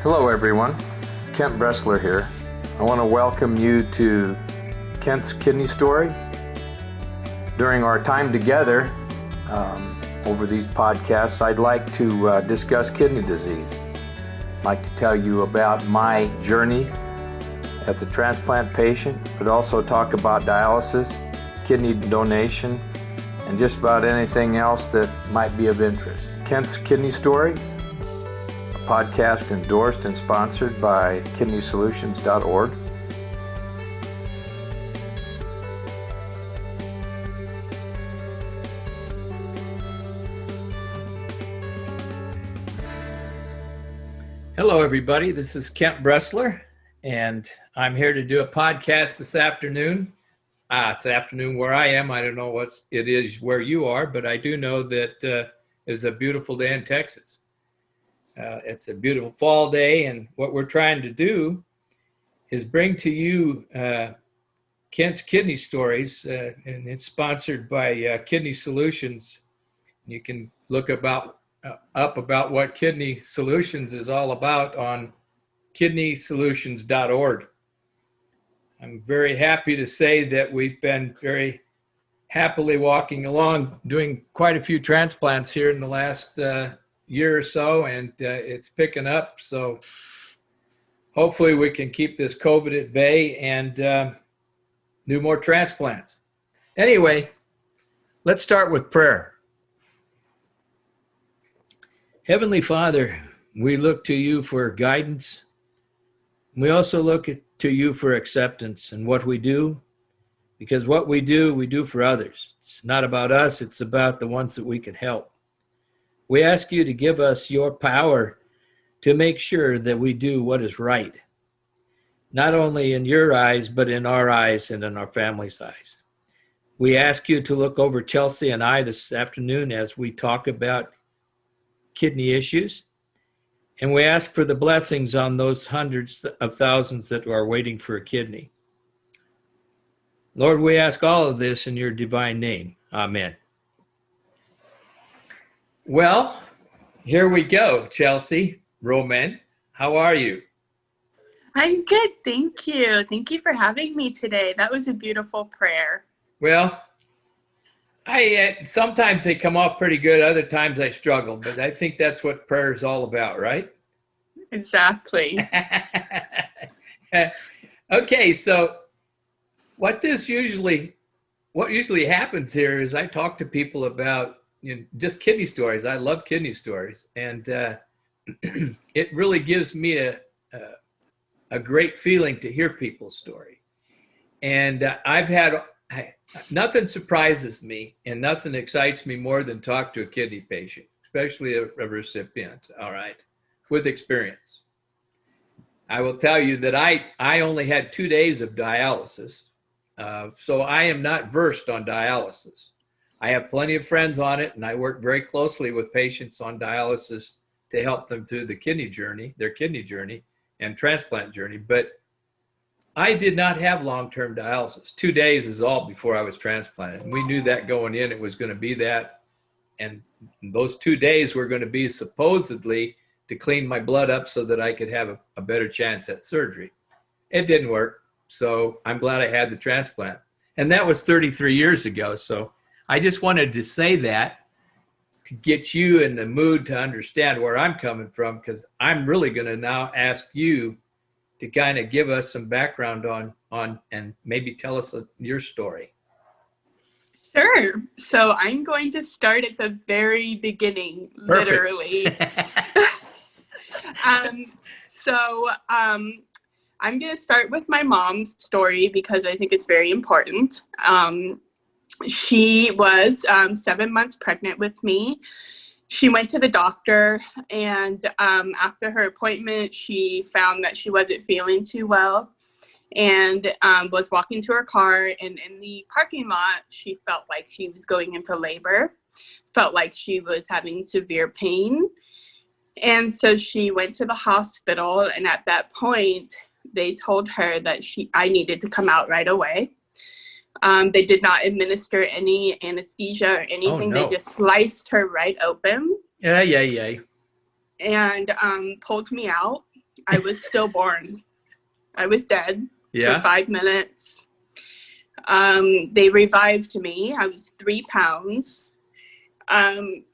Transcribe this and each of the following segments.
Hello everyone, Kent Bressler here. I want to welcome you to Kent's Kidney Stories. During our time together over these podcasts, I'd like to discuss kidney disease. I'd like to tell you about my journey as a transplant patient, but also talk about dialysis, kidney donation, and just about anything else that might be of interest. Kent's Kidney Stories, podcast endorsed and sponsored by kidneysolutions.org. Hello everybody, this is Kent Bressler, and I'm here to do a podcast this afternoon. It's afternoon where I am. I don't know what it is where you are, but I do know that it's a beautiful day in Texas. It's a beautiful fall day, and what we're trying to do is bring to you Kent's Kidney Stories, and it's sponsored by Kidney Solutions. You can look up about what Kidney Solutions is all about on kidneysolutions.org. I'm very happy to say that we've been very happily walking along, doing quite a few transplants here in the last year or so, and it's picking up. So hopefully we can keep this COVID at bay and do more transplants. Anyway, let's start with prayer. Heavenly Father, we look to you for guidance. We also look to you for acceptance in what we do, because what we do for others. It's not about us, it's about the ones that we can help. We ask you to give us your power to make sure that we do what is right, not only in your eyes, but in our eyes and in our family's eyes. We ask you to look over Chelsea and I this afternoon as we talk about kidney issues, and we ask for the blessings on those hundreds of thousands that are waiting for a kidney. Lord, we ask all of this in your divine name. Amen. Well, here we go, Chelsea Roman. How are you? I'm good, thank you. Thank you for having me today. That was a beautiful prayer. Well, I sometimes they come off pretty good, other times I struggle, but I think that's what prayer is all about, right? Exactly. Okay, so what usually happens here is I talk to people about just kidney stories. I love kidney stories, and it really gives me a great feeling to hear people's story. And nothing surprises me and nothing excites me more than talk to a kidney patient, especially a recipient, all right, with experience. I will tell you that I only had 2 days of dialysis, so I am not versed on dialysis. I have plenty of friends on it, and I work very closely with patients on dialysis to help them through their kidney journey and transplant journey. But I did not have long-term dialysis. 2 days is all before I was transplanted. And we knew that going in, it was going to be that. And those 2 days were going to be supposedly to clean my blood up so that I could have a better chance at surgery. It didn't work. So I'm glad I had the transplant. And that was 33 years ago. So I just wanted to say that to get you in the mood to understand where I'm coming from, because I'm really going to now ask you to kind of give us some background on and maybe tell us your story. Sure. So I'm going to start at the very beginning, Perfect. Literally. I'm going to start with my mom's story because I think it's very important. She was 7 months pregnant with me. She went to the doctor, and after her appointment, she found that she wasn't feeling too well, and was walking to her car, and in the parking lot, she felt like she was going into labor, felt like she was having severe pain. And so she went to the hospital, and at that point, they told her that I needed to come out right away. They did not administer any anesthesia or anything. Oh, no. They just sliced her right open. Yeah. And pulled me out. I was stillborn. I was dead for Yeah. 5 minutes. They revived me. I was 3 pounds.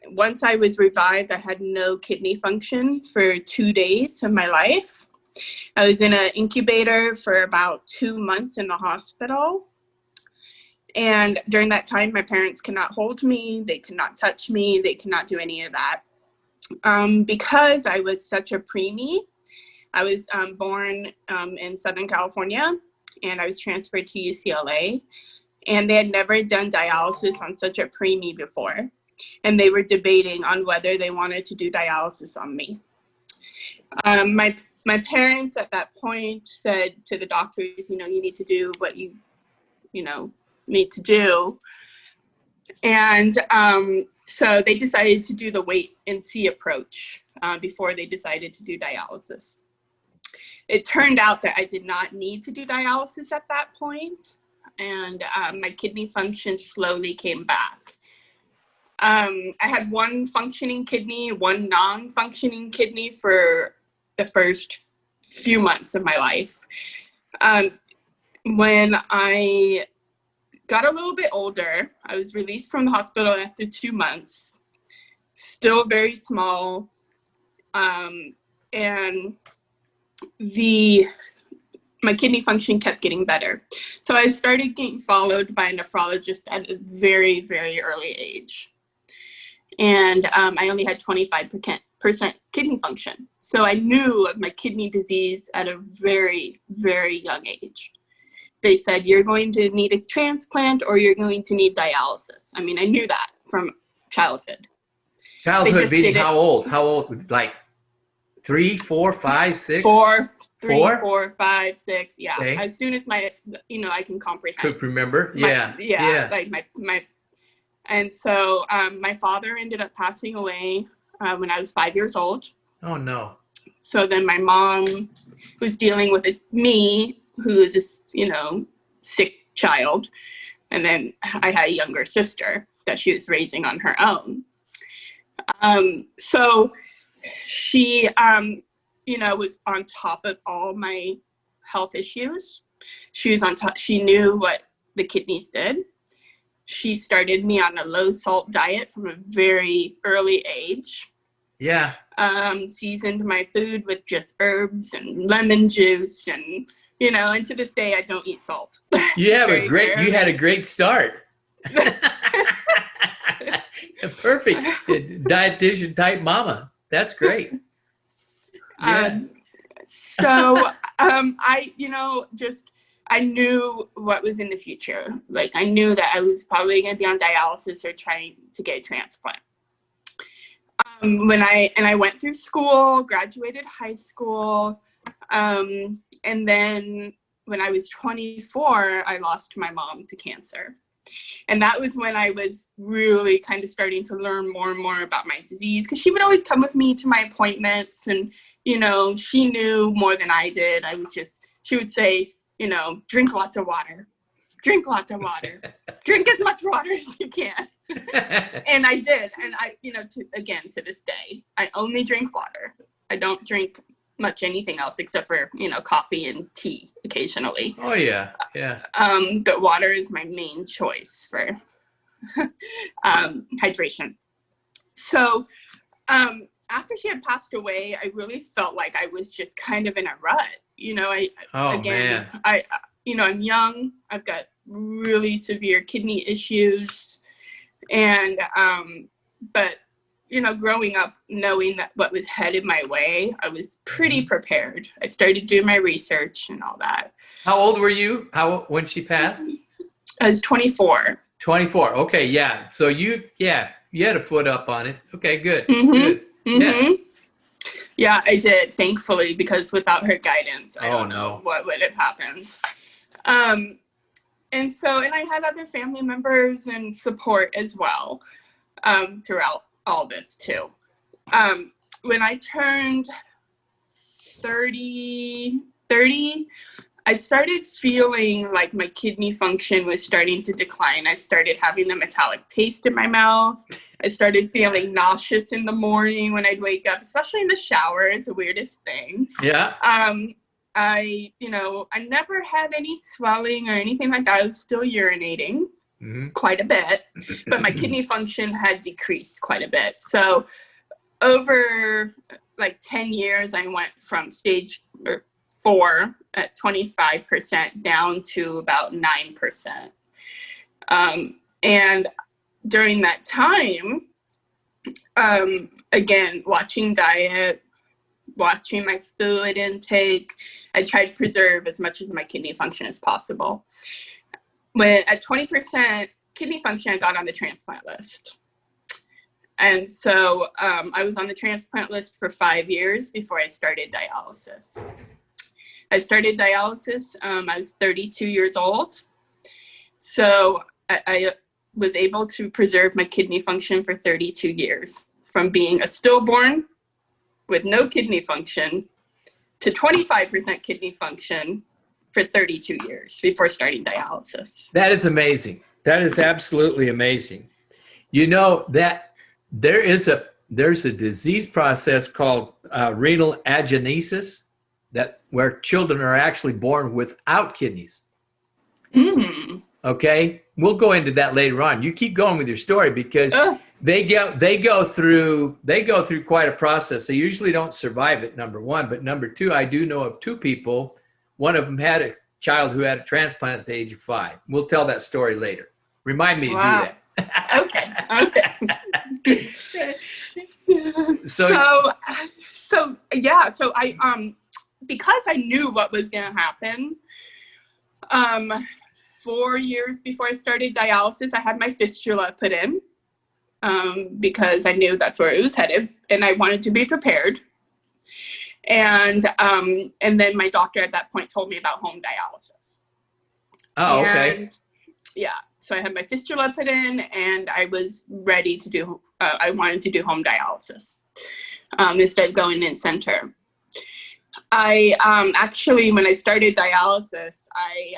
Once I was revived, I had no kidney function for 2 days of my life. I was in an incubator for about 2 months in the hospital. And during that time, my parents could not hold me. They could not touch me. They could not do any of that. Because I was such a preemie, I was born in Southern California, and I was transferred to UCLA. And they had never done dialysis on such a preemie before. And they were debating on whether they wanted to do dialysis on me. My parents at that point said to the doctors, you need to do what you need to do. And so they decided to do the wait and see approach before they decided to do dialysis. It turned out that I did not need to do dialysis at that point, and my kidney function slowly came back. I had one functioning kidney, one non-functioning kidney for the first few months of my life. When I got a little bit older, I was released from the hospital after 2 months, still very small, and my kidney function kept getting better. So I started getting followed by a nephrologist at a very, very early age. And I only had 25% kidney function. So I knew of my kidney disease at a very, very young age. They said, you're going to need a transplant or you're going to need dialysis. I mean, I knew that from childhood. Childhood meaning how old? How old? Like 3, 4, 5, 6? 4, 3, 4? 4, 5, 6. Yeah. Okay. As soon as I can comprehend. Could remember. Like my and so my father ended up passing away when I was 5 years old. Oh no. So then my mom was dealing with me, who is a sick child, and then I had a younger sister that she was raising on her own. So she was on top of all my health issues. She was on top. She knew what the kidneys did. She started me on a low salt diet from a very early age. Yeah. Seasoned my food with just herbs and lemon juice, and and to this day I don't eat salt. You had a great start. Perfect. Dietitian type mama. That's great. Yeah. So I knew what was in the future. Like I knew that I was probably going to be on dialysis or trying to get a transplant. When I went through school, graduated high school, and then when I was 24, I lost my mom to cancer. And that was when I was really kind of starting to learn more and more about my disease, because she would always come with me to my appointments, and she knew more than I did. She would say, drink lots of water, drink as much water as you can. And I did. And I, to this day, I only drink water. I don't drink much anything else except for, coffee and tea occasionally. Oh yeah. Yeah. But water is my main choice for hydration. So after she had passed away, I really felt like I was just kind of in a rut. I'm young. I've got really severe kidney issues, and but growing up, knowing that what was headed my way, I was pretty prepared. I started doing my research and all that. How old were you? When she passed? I was 24. 24. Okay, yeah. So you had a foot up on it. Okay, good. Mm-hmm. Good. Mm-hmm. Yeah, I did, thankfully, because without her guidance, I don't know what would have happened. And I had other family members and support as well throughout all this too. When I turned 30, I started feeling like my kidney function was starting to decline. I started having the metallic taste in my mouth. I started feeling nauseous in the morning when I'd wake up, especially in the shower. It's the weirdest thing. Yeah. I never had any swelling or anything like that. I was still urinating quite a bit, but my kidney function had decreased quite a bit. So over like 10 years, I went from stage 4 at 25% down to about 9%. And during that time, again, watching diet, watching my fluid intake, I tried to preserve as much of my kidney function as possible. When at 20% kidney function, I got on the transplant list. And so I was on the transplant list for 5 years before I started dialysis. I started dialysis, I was 32 years old. So I was able to preserve my kidney function for 32 years, from being a stillborn with no kidney function to 25% kidney function for 32 years before starting dialysis. That is amazing. That is absolutely amazing. You know that there's a disease process called renal agenesis, where children are actually born without kidneys. Okay, we'll go into that later on. You keep going with your story, because they go through quite a process. They usually don't survive it, number one, but number two, I do know of 2 people. One of them had a child who had a transplant at the age of 5. We'll tell that story later. Remind me to do that. Okay. So I because I knew what was going to happen, 4 years before I started dialysis, I had my fistula put in, because I knew that's where it was headed, and I wanted to be prepared. And then my doctor at that point told me about home dialysis. Oh, okay. And yeah, so I had my fistula put in, and I was ready to do, I wanted to do home dialysis instead of going in center. I actually, when I started dialysis, I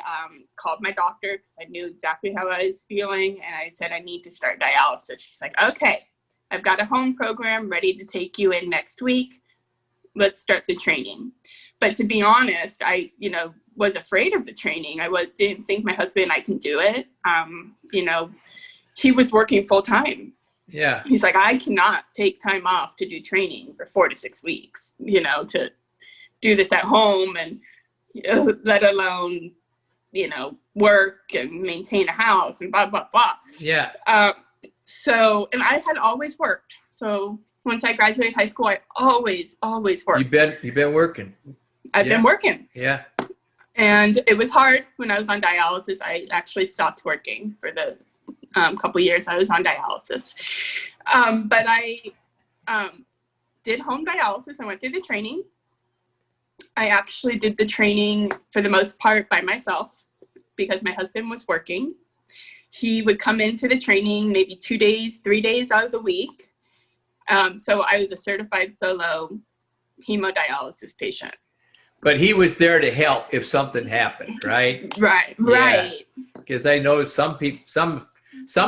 called my doctor because I knew exactly how I was feeling, and I said, I need to start dialysis. She's like, okay, I've got a home program ready to take you in next week. Let's start the training. But to be honest, I, was afraid of the training. I didn't think my husband and I can do it. He was working full time. Yeah. He's like, I cannot take time off to do training for 4 to 6 weeks, to do this at home, and let alone, work and maintain a house and blah, blah, blah. Yeah. And I had always worked. So once I graduated high school, I always worked. You've been working. I've been working. Yeah. And it was hard when I was on dialysis. I actually stopped working for the couple years I was on dialysis. But I did home dialysis. I went through the training. I actually did the training for the most part by myself because my husband was working. He would come into the training maybe 2 days, 3 days out of the week. So I was a certified solo hemodialysis patient. But he was there to help if something happened, right? Right. Because I know some people, some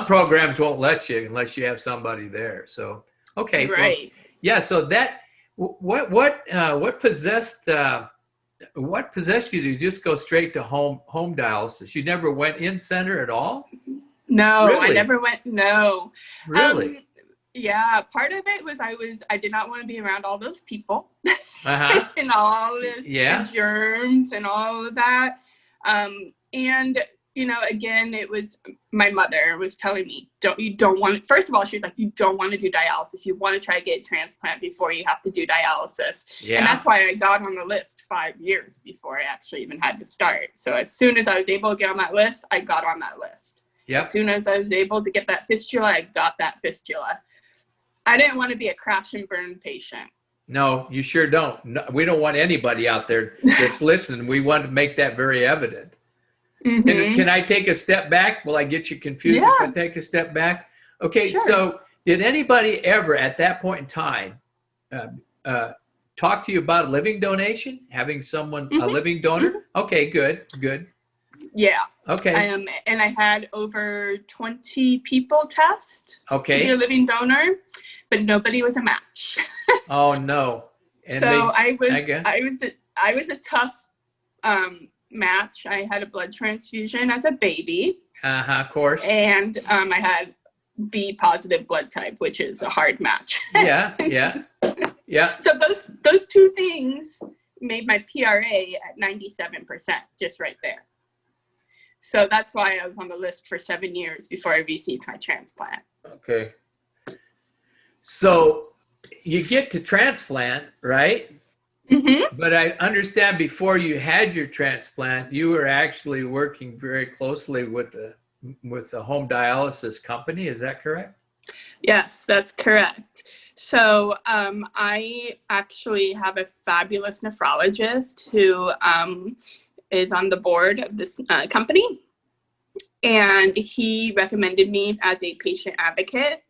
programs won't let you unless you have somebody there. So okay, right. Well, yeah. So that what possessed you to just go straight to home dialysis? You never went in center at all? No, Really? I never went. No. Really? Yeah, part of it was I did not want to be around all those people and all the germs and all of that. And again, it was my mother was telling me, first of all, she was like, you don't want to do dialysis. You want to try to get a transplant before you have to do dialysis. Yeah. And that's why I got on the list 5 years before I actually even had to start. So as soon as I was able to get on that list, I got on that list. Yep. As soon as I was able to get that fistula, I got that fistula. I didn't want to be a crash and burn patient. No, you sure don't. No, we don't want anybody out there that's listening. We want to make that very evident. Mm-hmm. Can I take a step back? Will I get you confused if I take a step back? Okay, sure. So did anybody ever at that point in time talk to you about living donation, having someone, a living donor? Okay, good, good. Yeah. Okay. And I had over 20 people test to be a living donor, but nobody was a match. Oh no. And so I was a tough match. I had a blood transfusion as a baby. Of course. And I had B positive blood type, which is a hard match. Yeah, yeah, yeah. So those two things made my PRA at 97%, just right there. So that's why I was on the list for 7 years before I received my transplant. Okay. So you get to transplant, right? But I understand before you had your transplant, you were actually working very closely with the home dialysis company. Is that correct? Yes, that's correct. So I actually have a fabulous nephrologist who is on the board of this company, and he recommended me as a patient advocate.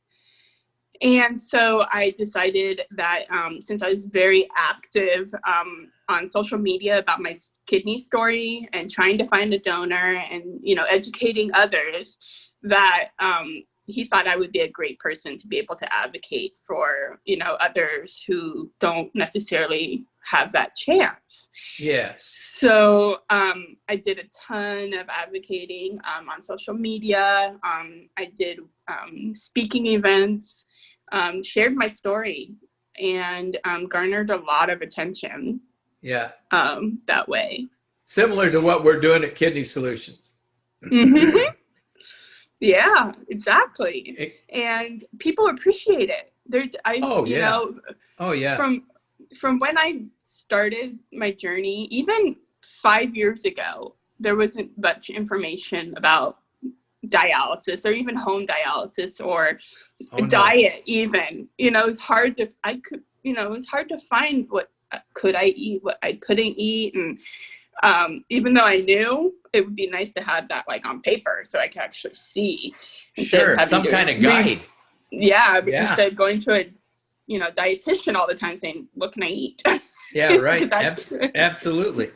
And so I decided that since I was very active on social media about my kidney story and trying to find a donor and, you know, educating others, that he thought I would be a great person to be able to advocate for, you know, others who don't necessarily have that chance. Yes. So I did a ton of advocating on social media. I did speaking events. Shared my story, and garnered a lot of attention. Yeah. That way. Similar to what we're doing at Kidney Solutions. Yeah, exactly. And people appreciate it. From when I started my journey, even 5 years ago, there wasn't much information about dialysis or even home dialysis or diet even. You know, it's hard to it was hard to find what could I eat, what I couldn't eat. And even though I knew, it would be nice to have that like on paper so I could actually see. Sure, some kind of guide. Instead of going to a dietitian all the time saying, what can I eat? Yeah, right. Absolutely.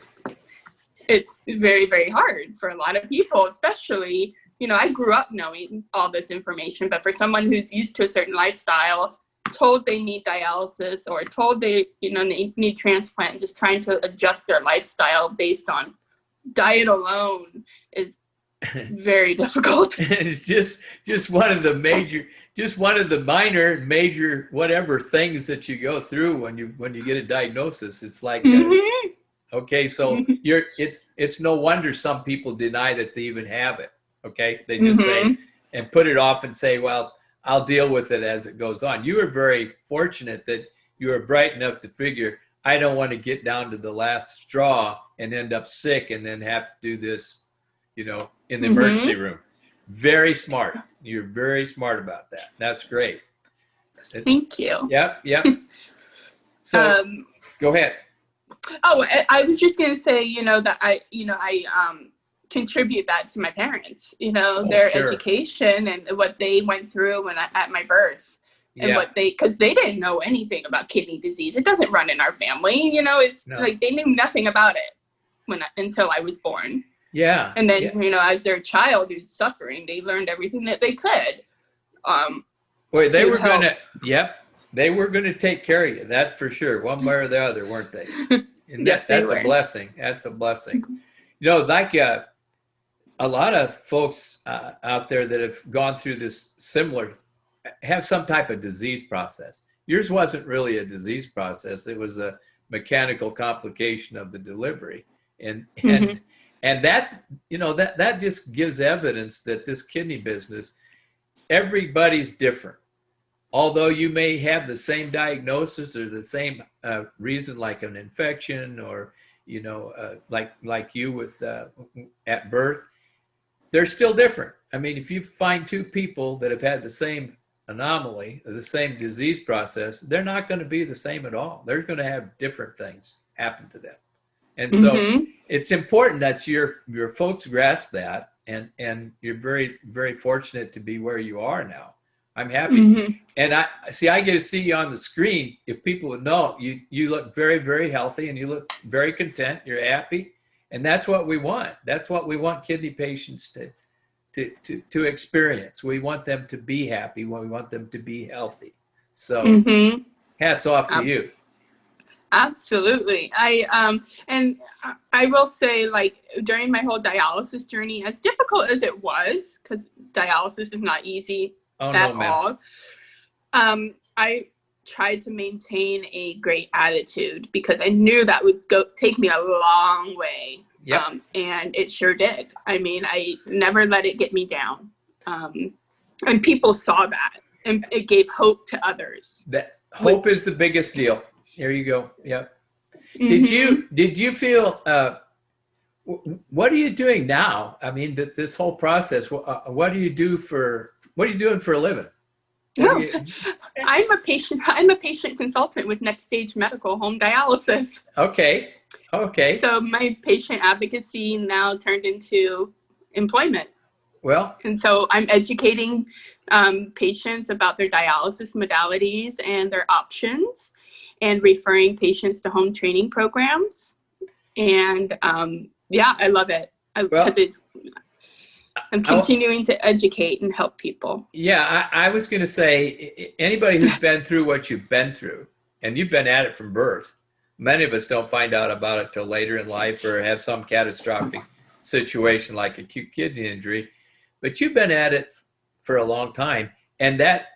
It's very, very hard for a lot of people, especially, you know, I grew up knowing all this information, but for someone who's used to a certain lifestyle, told they need dialysis or told they need transplant, just trying to adjust their lifestyle based on diet alone is very difficult. It's just one of the major whatever things that you go through when you get a diagnosis. It's like okay, so it's no wonder some people deny that they even have it. Okay, they just say and put it off and say, well, I'll deal with it as it goes on. You were very fortunate that you were bright enough to figure, I don't want to get down to the last straw and end up sick and then have to do this, you know, in the emergency room. Very smart. You're very smart about that. That's great. Thank you. Yep. So go ahead. Oh, I was just going to say, that I contribute that to my parents, their education and what they went through at my birth, and because they didn't know anything about kidney disease. It doesn't run in our family, like they knew nothing about it until I was born. Yeah. And then, as their child who's suffering, they learned everything that they could. They were going to take care of you. That's for sure. One way or the other, weren't they? And that's a blessing. That's a blessing. Like a lot of folks out there that have gone through this similar have some type of disease process. Yours wasn't really a disease process. It was a mechanical complication of the delivery. And that's, that just gives evidence that this kidney business, everybody's different. Although you may have the same diagnosis or the same reason, like an infection or, like you with at birth, they're still different. I mean, if you find two people that have had the same anomaly, or the same disease process, they're not going to be the same at all. They're going to have different things happen to them. And so it's important that your folks grasp that, and you're very, very fortunate to be where you are now. I'm happy. And I see, I get to see you on the screen. If people would know, you look very, very healthy, and you look very content. You're happy. And that's what we want. That's what we want kidney patients to experience. We want them to be happy. We want them to be healthy. So hats off to you. Absolutely. And I will say, like, during my whole dialysis journey, as difficult as it was, because dialysis is not easy at all, I tried to maintain a great attitude, because I knew that would take me a long way. Yep. And it sure did. I mean, I never let it get me down. And people saw that, and it gave hope to others. That hope is the biggest deal. There you go. Yep. Did you feel, what are you doing now? I mean, this whole process, what do you do what are you doing for a living? I'm a patient consultant with NxStage Medical Home Dialysis. Okay. So my patient advocacy now turned into employment. Well, and so I'm educating patients about their dialysis modalities and their options, and referring patients to home training programs. And I love it, because I'm continuing to educate and help people. Yeah, I was going to say, anybody who's been through what you've been through, and you've been at it from birth, many of us don't find out about it till later in life, or have some catastrophic situation like acute kidney injury, but you've been at it for a long time, and that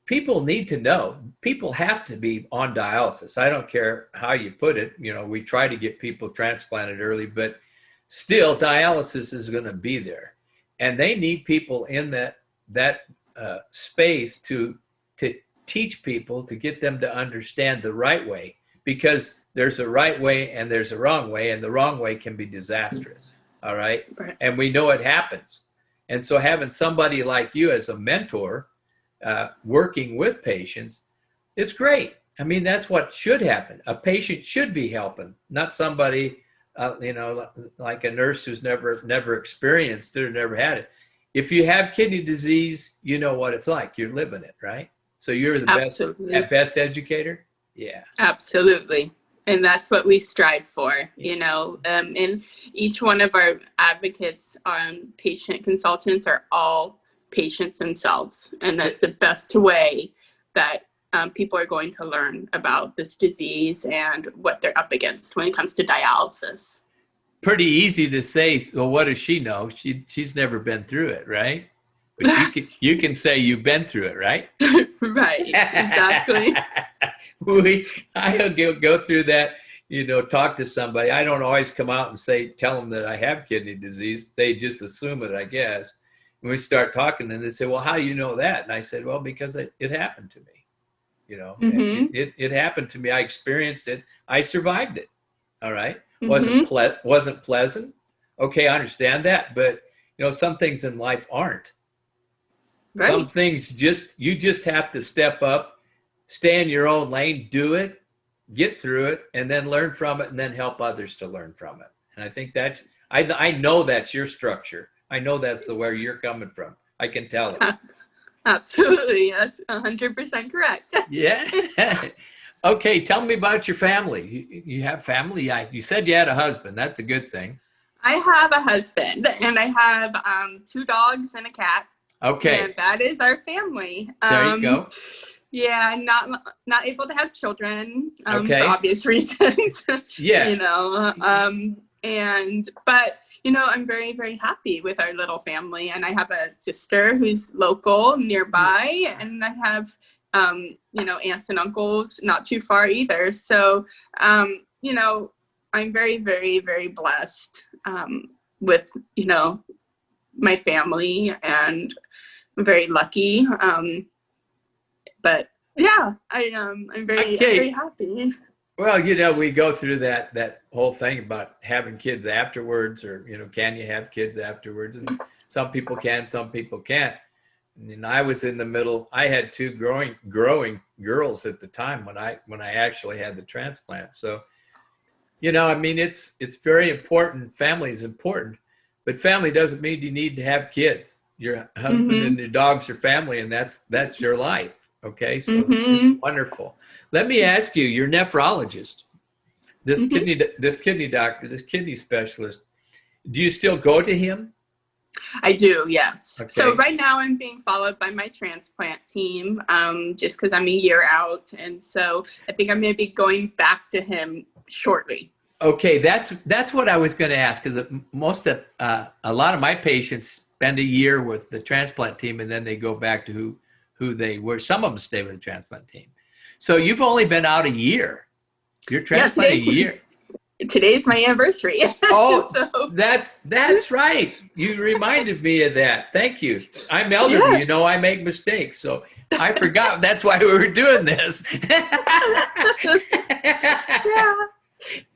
people need to know. People have to be on dialysis. I don't care how you put it. We try to get people transplanted early, but still dialysis is going to be there. And they need people in that space to teach people, to get them to understand the right way, because there's a right way and there's a wrong way, and the wrong way can be disastrous. All right. And we know it happens. And so having somebody like you as a mentor, working with patients, it's great. I mean, that's what should happen. A patient should be helping, not somebody, like a nurse who's never experienced it or never had it. If you have kidney disease, you know what it's like. You're living it, right? So you're the best educator. Yeah. Absolutely. And that's what we strive for, and each one of our advocates, patient consultants, are all patients themselves. And that's the best way that people are going to learn about this disease and what they're up against when it comes to dialysis. Pretty easy to say, well, what does she know? She's never been through it, right? But you can say you've been through it, right? Right, exactly. I'll go through that, talk to somebody. I don't always come out and tell them that I have kidney disease. They just assume it, I guess. When we start talking, and they say, well, how do you know that? And I said, well, because it happened to me. It happened to me. I experienced it. I survived it. All right. Wasn't pleasant. Okay, I understand that. But, some things in life aren't. Right. Some things you just have to step up, stay in your own lane, do it, get through it, and then learn from it, and then help others to learn from it. And I think I know that's your structure. I know that's where you're coming from. I can tell it. Absolutely. That's 100% correct. Yeah. Okay. Tell me about your family. You have family? You said you had a husband. That's a good thing. I have a husband, and I have 2 dogs and a cat. Okay. And that is our family. There you go. Yeah, not able to have children okay. for obvious reasons. Yeah. But I'm very, very happy with our little family, and I have a sister who's local nearby, and I have aunts and uncles not too far either. So I'm very, very, very blessed with my family, and I'm very lucky. But yeah, I'm very, very happy. Well, we go through that whole thing about having kids afterwards, or, can you have kids afterwards? And some people can, some people can't. And I was in the middle. I had 2 growing girls at the time when I actually had the transplant. So, it's very important. Family is important, but family doesn't mean you need to have kids. Your husband and your dogs are family, and that's your life. Okay, so it's wonderful. Let me ask you, your nephrologist, this kidney doctor, this kidney specialist, do you still go to him? I do, yes. Okay. So right now I'm being followed by my transplant team, just because I'm a year out. And so I think I'm going to be going back to him shortly. Okay, that's what I was going to ask, because a lot of my patients spend a year with the transplant team, and then they go back to who they were. Some of them stay with the transplant team. So you've only been out a year. You're transplanting a year. Today's my anniversary. Oh, so. that's right. You reminded me of that. Thank you. I'm elderly. Yeah. You know, I make mistakes, so I forgot. That's why we were doing this. Yeah.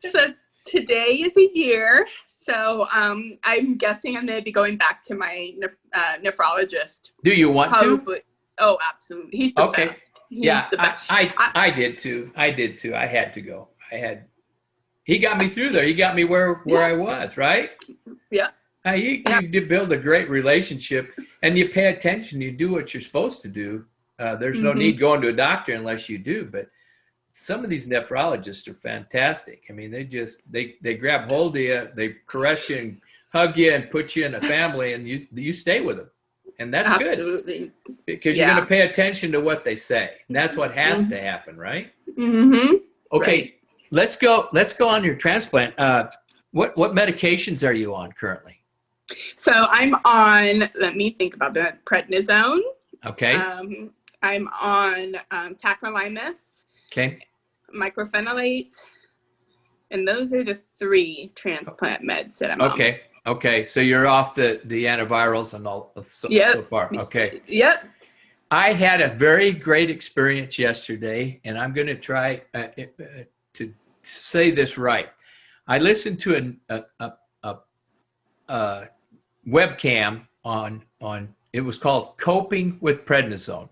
So today is a year. So I'm guessing I'm going to be going back to my nephrologist. Do you want to? Oh, absolutely. He's the best. He's the best. I did too. I had to go. He got me through there. He got me where I was, right? Yeah. You build a great relationship, and you pay attention. You do what you're supposed to do. There's no need going to a doctor unless you do. But some of these nephrologists are fantastic. I mean, they grab hold of you, they caress you and hug you and put you in a family, and you stay with them. And that's good. Absolutely. Because you're going to pay attention to what they say. That's what has to happen, right? Okay. Right. Let's go on your transplant. What medications are you on currently? So I'm on, let me think about that, prednisone. Okay. I'm on tacrolimus. Okay. Mycophenolate. And those are the 3 transplant meds that I'm on. Okay. So you're off the antivirals and all so far. Okay. Yep. I had a very great experience yesterday, and I'm going to try to say this right. I listened to a webcam on it was called Coping with Prednisone.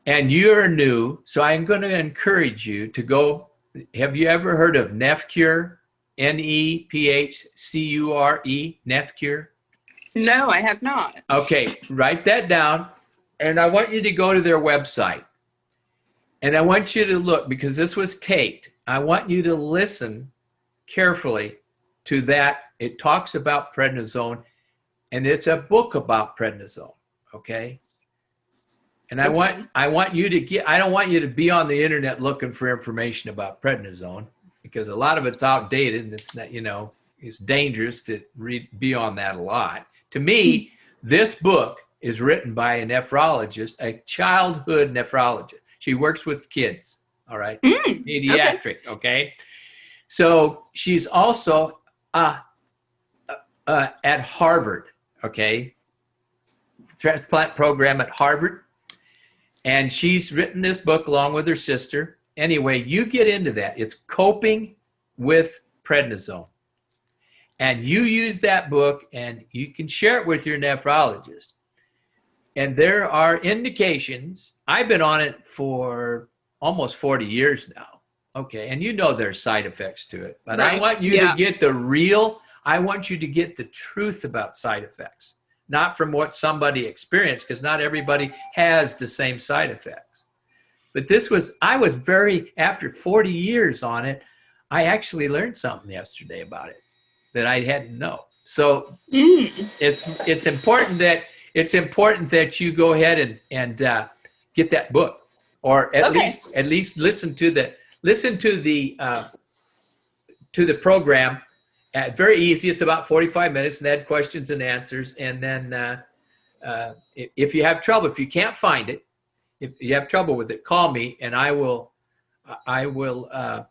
And you're new, so I'm going to encourage you to go. Have you ever heard of NephCure? NephCure? NephCure? No, I have not. Okay, write that down. And I want you to go to their website. And I want you to look, because this was taped. I want you to listen carefully to that. It talks about prednisone, and it's a book about prednisone, okay? And I want you to I don't want you to be on the internet looking for information about prednisone, because a lot of it's outdated, and it's not, it's dangerous to be on that a lot. To me, this book is written by a nephrologist, a childhood nephrologist. She works with kids, all right? Pediatric, okay? So she's also at Harvard, okay? Transplant program at Harvard. And she's written this book along with her sister. Anyway, you get into that. It's Coping with Prednisone. And you use that book, and you can share it with your nephrologist. And there are indications. I've been on it for almost 40 years now. Okay. And there's side effects to it. But right. I want you to get I want you to get the truth about side effects, not from what somebody experienced, because not everybody has the same side effects. But after 40 years on it, I actually learned something yesterday about it that I hadn't known. So it's important that you go ahead and get that book, or at least listen to the program. Very easy. It's about 45 minutes, and add questions and answers. And then if you have trouble, if you can't find it, if you have trouble with it, call me, and I will. The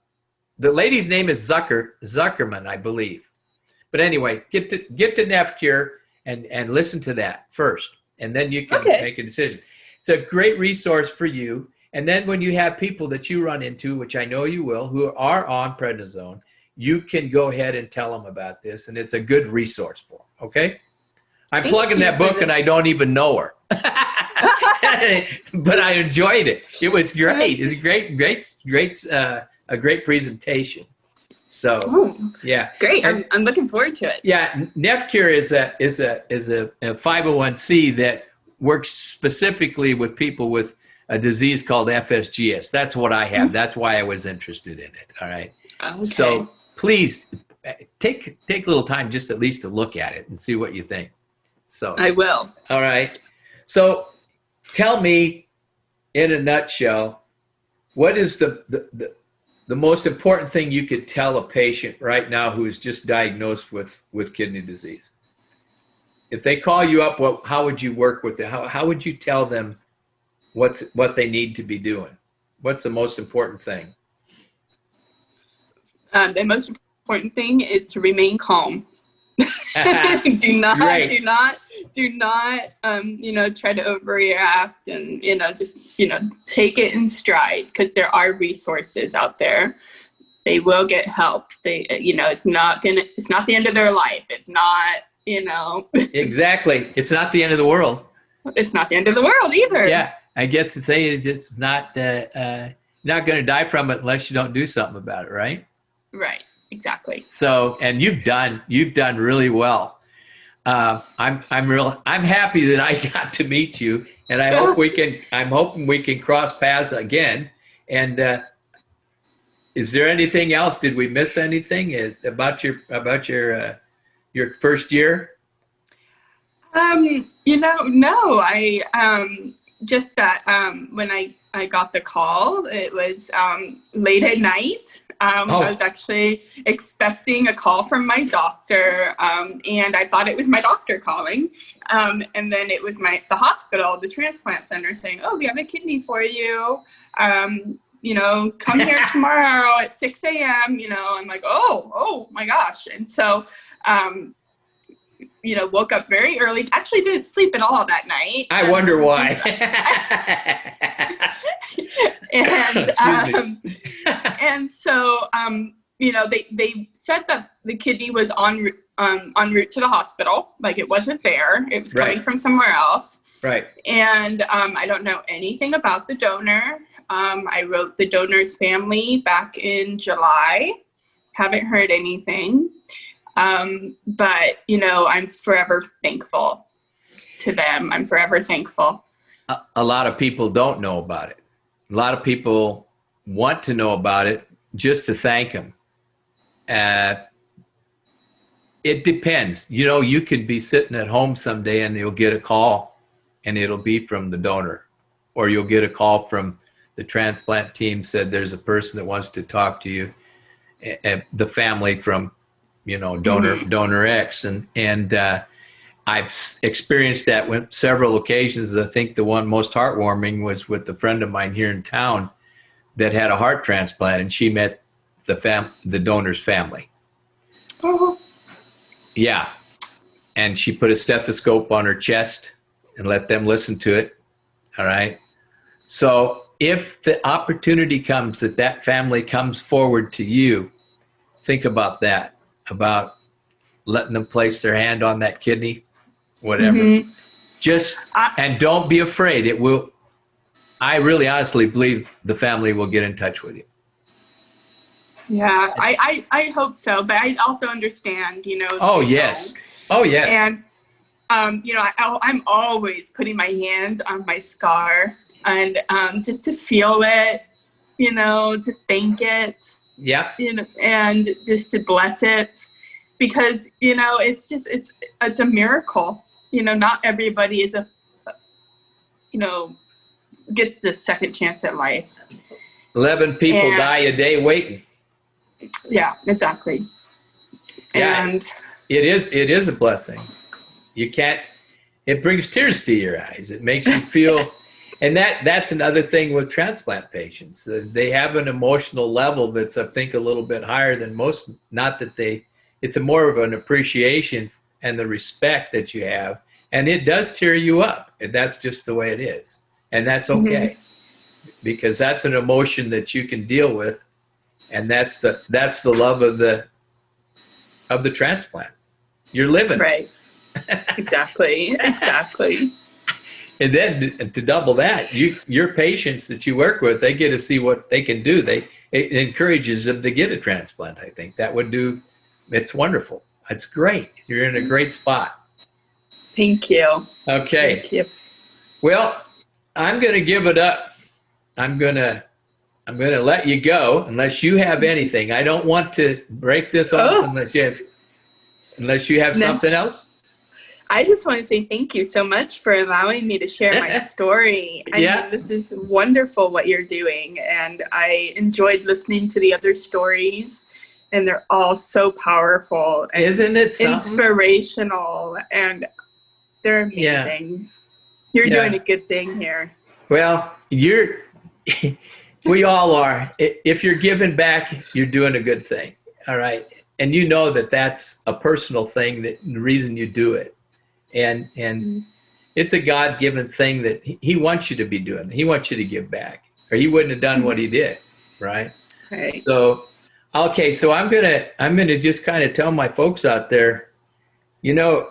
lady's name is Zuckerman, I believe. But anyway, get to NephCure and listen to that first, and then you can make a decision. It's a great resource for you. And then when you have people that you run into, which I know you will, who are on prednisone, you can go ahead and tell them about this, and it's a good resource for them, okay? I'm plugging that book, and I don't even know her. But I enjoyed it. It was great. It's a great presentation. So Oh, yeah, great. and I'm looking forward to it. yeah, NephCure is a 501c that works specifically with people with a disease called FSGS. That's what I have. That's why I was interested in it. All right. Okay. So please take a little time just at least to look at it and see what you think. So, I will. all right. So tell me in a nutshell, what is the most important thing you could tell a patient right now who is just diagnosed with kidney disease? If they call you up, how would you work with it? How would you tell them what they need to be doing? What's the most important thing? The most important thing is to remain calm. do not, Right. do not, try to overreact and, just, take it in stride, because there are resources out there. They will get help. It's not the end of their life. It's not, Exactly. It's not the end of the world. it's not the end of the world either. Yeah. I guess to say it's just not going to die from it unless you don't do something about it. Right. Right. Exactly. So, and you've done really well. I'm happy that I got to meet you, and I'm hoping we can cross paths again. And is there anything else? Did we miss anything about your first year? No, I just that when I got the call, it was late at night. I was actually expecting a call from my doctor, and I thought it was my doctor calling. And then it was the hospital, the transplant center, saying, "Oh, we have a kidney for you. Come here tomorrow at 6 a.m." I'm like, oh my gosh. And so, woke up very early. Actually didn't sleep at all that night. I wonder why. And so, they said that the kidney was en route to the hospital. Like, it wasn't there. It was coming from somewhere else. Right. And I don't know anything about the donor. I wrote the donor's family back in July. Haven't heard anything. But, I'm forever thankful to them. I'm forever thankful. A lot of people don't know about it. A lot of people want to know about it just to thank them. It depends. You could be sitting at home someday and you'll get a call and it'll be from the donor, or you'll get a call from the transplant team said there's a person that wants to talk to you, the family from donor X, and I've experienced that with several occasions. I think the one most heartwarming was with a friend of mine here in town that had a heart transplant, and she met the donor's family. Oh. Yeah, and she put a stethoscope on her chest and let them listen to it. All right. So if the opportunity comes that family comes forward to you, think about that. About letting them place their hand on that kidney, whatever. Mm-hmm. And don't be afraid. It will. I really honestly believe the family will get in touch with you. Yeah, I hope so, but I also understand, Oh, yes. Oh, yes. And, I'm always putting my hand on my scar and just to feel it, to thank it. Yeah. And just to bless it, because it's a miracle. Not everybody is gets the second chance at life. 11 people die a day waiting. Yeah, exactly. Yeah, and it is a blessing. It brings tears to your eyes. It makes you feel. And that's another thing with transplant patients. They have an emotional level that's, I think, a little bit higher than most. Not that it's more of an appreciation and the respect that you have. And it does tear you up. And that's just the way it is. And that's okay. Mm-hmm. Because that's an emotion that you can deal with. And that's the love of the transplant. You're living. Right. Exactly. And then to double that, your patients that you work with, they get to see what they can do. it encourages them to get a transplant. I think that would do. It's wonderful. It's great. You're in a great spot. Thank you. Okay. Thank you. Well, I'm going to give it up. I'm going to let you go unless you have anything. I don't want to break this off unless you have No. something else. I just want to say thank you so much for allowing me to share my story. I mean, this is wonderful what you're doing, and I enjoyed listening to the other stories, and they're all so powerful and Isn't it something? Inspirational, and they're amazing. You're doing a good thing here. Well, we all are. If you're giving back, you're doing a good thing. All right. And you know that that's a personal thing, that the reason you do it. And it's a God-given thing that he wants you to be doing. He wants you to give back, or he wouldn't have done what he did. Right. Right. So, okay. So I'm going to just kind of tell my folks out there, you know,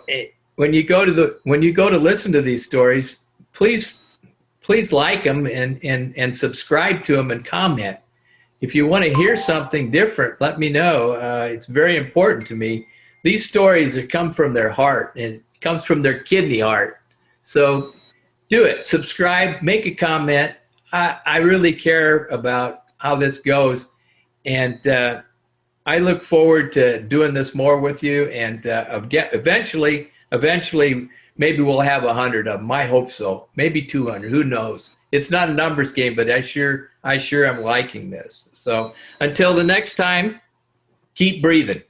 when you go to listen to these stories, please like them and subscribe to them and comment. If you want to hear something different, let me know. It's very important to me. These stories that come from their heart, and it comes from their kidney heart. So do it. Subscribe, make a comment. I really care about how this goes. And I look forward to doing this more with you. And eventually, maybe we'll have 100 of them. I hope so. Maybe 200. Who knows? It's not a numbers game, but I sure am liking this. So until the next time, keep breathing.